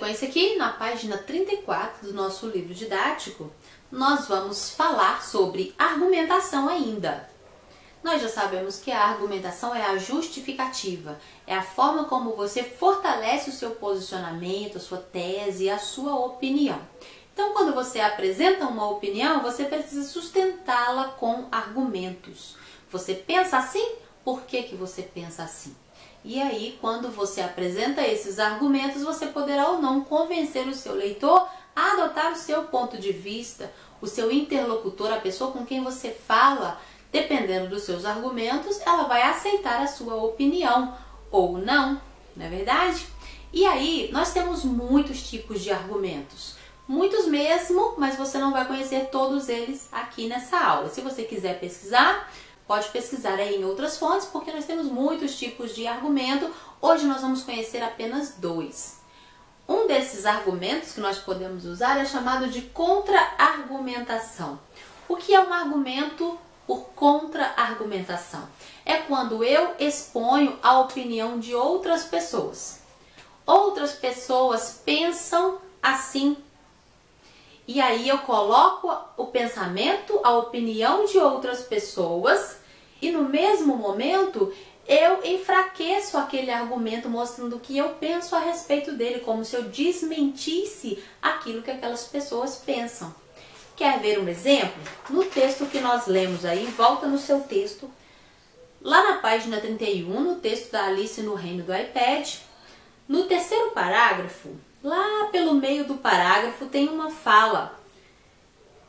sequência aqui, na página 34 do nosso livro didático, nós vamos falar sobre argumentação ainda. Nós já sabemos que a argumentação é a justificativa, é a forma como você fortalece o seu posicionamento, a sua tese, a sua opinião. Então, quando você apresenta uma opinião, você precisa sustentá-la com argumentos. Você pensa assim? Por que você pensa assim? E aí, quando você apresenta esses argumentos, você poderá ou não convencer o seu leitor a adotar o seu ponto de vista, o seu interlocutor, a pessoa com quem você fala. Dependendo dos seus argumentos, ela vai aceitar a sua opinião ou não, não é verdade? E aí, nós temos muitos tipos de argumentos. Muitos mesmo, mas você não vai conhecer todos eles aqui nessa aula. Se você quiser pesquisar, pode pesquisar aí em outras fontes, porque nós temos muitos tipos de argumento. Hoje nós vamos conhecer apenas dois. Um desses argumentos que nós podemos usar é chamado de contra-argumentação. O que é um argumento por contra-argumentação? É quando eu exponho a opinião de outras pessoas. Outras pessoas pensam assim. E aí eu coloco o pensamento, a opinião de outras pessoas e no mesmo momento eu enfraqueço aquele argumento mostrando o que eu penso a respeito dele, como se eu desmentisse aquilo que aquelas pessoas pensam. Quer ver um exemplo? No texto que nós lemos aí, volta no seu texto, lá na página 31, no texto da Alice no Reino do iPad, no terceiro parágrafo, lá pelo meio do parágrafo, tem uma fala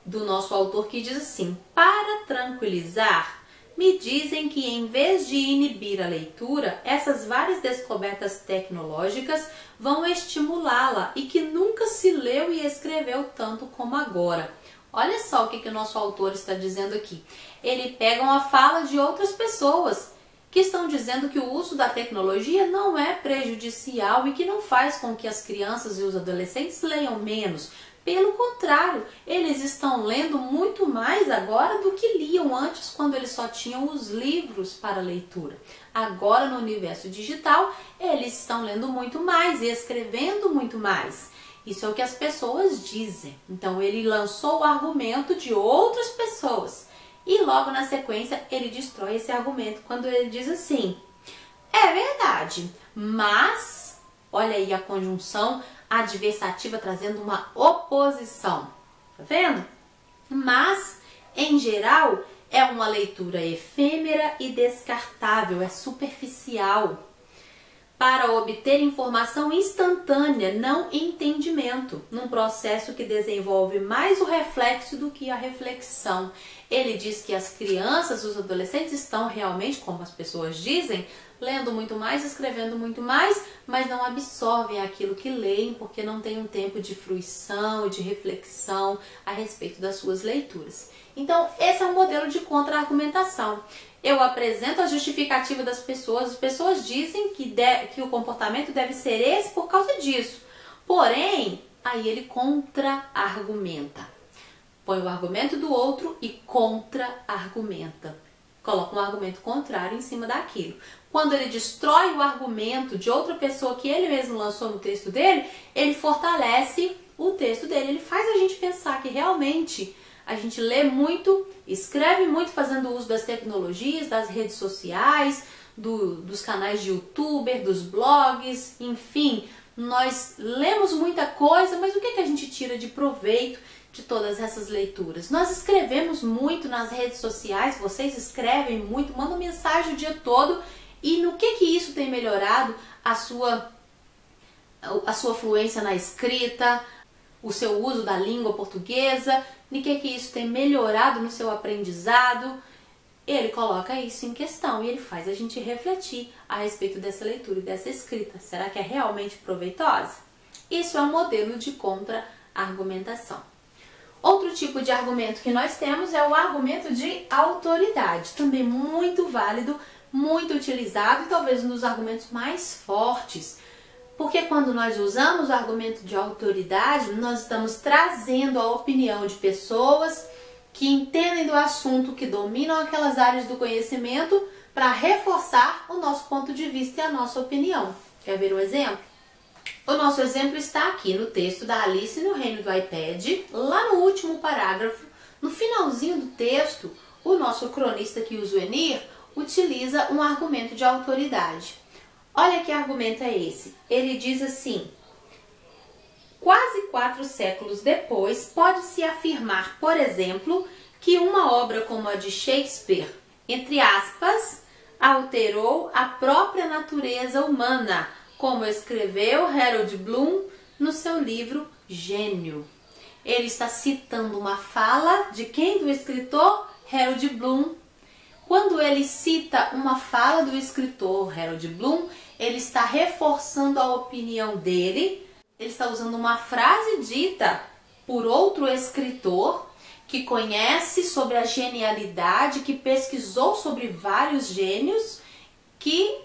do nosso autor que diz assim: para tranquilizar, me dizem que em vez de inibir a leitura, essas várias descobertas tecnológicas vão estimulá-la e que nunca se leu e escreveu tanto como agora. Olha só o que o nosso autor está dizendo aqui. Ele pega uma fala de outras pessoas que estão dizendo que o uso da tecnologia não é prejudicial e que não faz com que as crianças e os adolescentes leiam menos. Pelo contrário, eles estão lendo muito mais agora do que liam antes, quando eles só tinham os livros para leitura. Agora, no universo digital, eles estão lendo muito mais e escrevendo muito mais. Isso é o que as pessoas dizem. Então, ele lançou o argumento de outras pessoas. E logo na sequência, ele destrói esse argumento quando ele diz assim: é verdade, mas... Olha aí a conjunção adversativa trazendo uma oposição. Tá vendo? Mas, em geral, é uma leitura efêmera e descartável, é superficial, para obter informação instantânea, não entendimento, num processo que desenvolve mais o reflexo do que a reflexão. Ele diz que as crianças, os adolescentes estão realmente, como as pessoas dizem, lendo muito mais, escrevendo muito mais, mas não absorvem aquilo que leem porque não têm um tempo de fruição e de reflexão a respeito das suas leituras. Então, esse é um modelo de contra-argumentação. Eu apresento a justificativa das pessoas, as pessoas dizem que o comportamento deve ser esse por causa disso. Porém, aí ele contra-argumenta. Põe o argumento do outro e contra-argumenta. Coloca um argumento contrário em cima daquilo. Quando ele destrói o argumento de outra pessoa que ele mesmo lançou no texto dele, ele fortalece o texto dele. Ele faz a gente pensar que realmente a gente lê muito, escreve muito fazendo uso das tecnologias, das redes sociais, dos canais de youtuber, dos blogs, enfim. Nós lemos muita coisa, mas o que a gente tira de proveito de todas essas leituras? Nós escrevemos muito nas redes sociais, vocês escrevem muito, mandam mensagem o dia todo. E no que isso tem melhorado a sua fluência na escrita, o seu uso da língua portuguesa? No que isso tem melhorado no seu aprendizado? Ele coloca isso em questão e ele faz a gente refletir a respeito dessa leitura e dessa escrita. Será que é realmente proveitosa? Isso é um modelo de contra-argumentação. Outro tipo de argumento que nós temos é o argumento de autoridade, também muito válido, muito utilizado e talvez um dos argumentos mais fortes. Porque quando nós usamos o argumento de autoridade, nós estamos trazendo a opinião de pessoas que entendem do assunto, que dominam aquelas áreas do conhecimento para reforçar o nosso ponto de vista e a nossa opinião. Quer ver um exemplo? O nosso exemplo está aqui no texto da Alice no Reino do iPad, lá no último parágrafo, no finalzinho do texto, o nosso cronista aqui, o Zuenir, utiliza um argumento de autoridade. Olha que argumento é esse. Ele diz assim: quase 4 séculos depois, pode-se afirmar, por exemplo, que uma obra como a de Shakespeare, entre aspas, alterou a própria natureza humana, como escreveu Harold Bloom no seu livro Gênio. Ele está citando uma fala de quem? Do escritor Harold Bloom. Quando ele cita uma fala do escritor Harold Bloom, ele está reforçando a opinião dele. Ele está usando uma frase dita por outro escritor que conhece sobre a genialidade, que pesquisou sobre vários gênios, que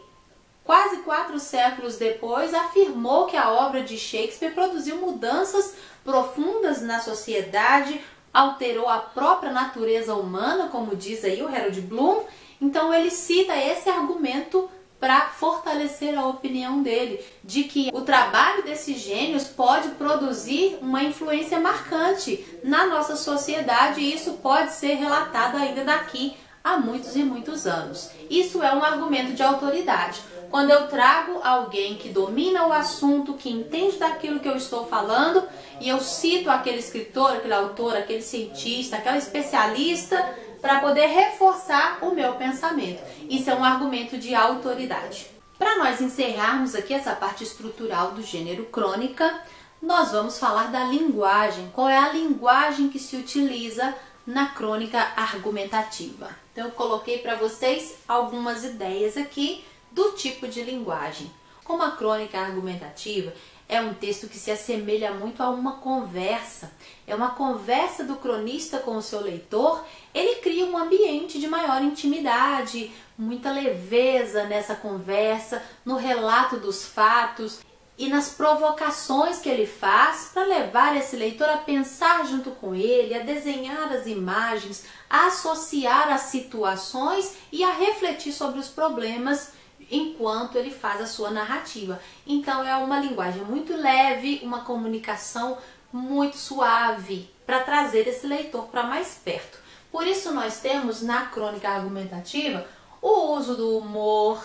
quase 4 séculos depois afirmou que a obra de Shakespeare produziu mudanças profundas na sociedade, alterou a própria natureza humana, como diz aí o Harold Bloom. Então ele cita esse argumento para fortalecer a opinião dele, de que o trabalho desses gênios pode produzir uma influência marcante na nossa sociedade e isso pode ser relatado ainda daqui a muitos e muitos anos. Isso é um argumento de autoridade. Quando eu trago alguém que domina o assunto, que entende daquilo que eu estou falando, e eu cito aquele escritor, aquele autor, aquele cientista, aquela especialista, para poder reforçar o meu pensamento. Isso é um argumento de autoridade. Para nós encerrarmos aqui essa parte estrutural do gênero crônica, nós vamos falar da linguagem. Qual é a linguagem que se utiliza na crônica argumentativa? Então eu coloquei para vocês algumas ideias aqui do tipo de linguagem. Como a crônica argumentativa é um texto que se assemelha muito a uma conversa. É uma conversa do cronista com o seu leitor. Ele cria um ambiente de maior intimidade, muita leveza nessa conversa, no relato dos fatos e nas provocações que ele faz para levar esse leitor a pensar junto com ele, a desenhar as imagens, a associar as situações e a refletir sobre os problemas enquanto ele faz a sua narrativa. Então é uma linguagem muito leve, uma comunicação muito suave para trazer esse leitor para mais perto. Por isso nós temos na crônica argumentativa o uso do humor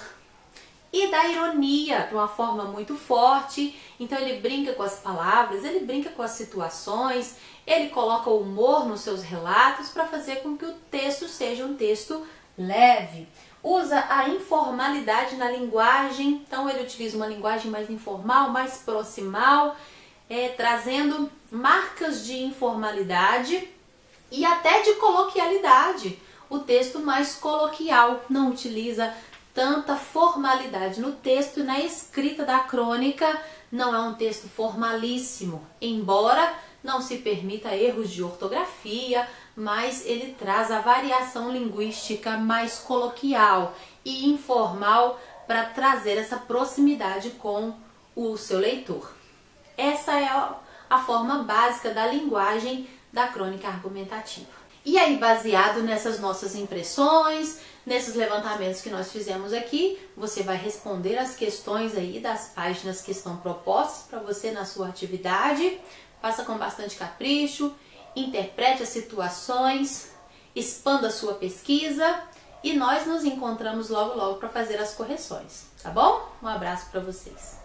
e da ironia de uma forma muito forte. Então ele brinca com as palavras, ele brinca com as situações, ele coloca o humor nos seus relatos para fazer com que o texto seja um texto leve. Usa a informalidade na linguagem, então ele utiliza uma linguagem mais informal, mais proximal, trazendo marcas de informalidade e até de coloquialidade. O texto mais coloquial, não utiliza tanta formalidade no texto e na escrita da crônica. Não é um texto formalíssimo, embora não se permita erros de ortografia, mas ele traz a variação linguística mais coloquial e informal para trazer essa proximidade com o seu leitor. Essa é a forma básica da linguagem da crônica argumentativa. E aí, baseado nessas nossas impressões, nesses levantamentos que nós fizemos aqui, você vai responder as questões aí das páginas que estão propostas para você na sua atividade. Faça com bastante capricho, interprete as situações, expanda a sua pesquisa e nós nos encontramos logo para fazer as correções, tá bom? Um abraço para vocês.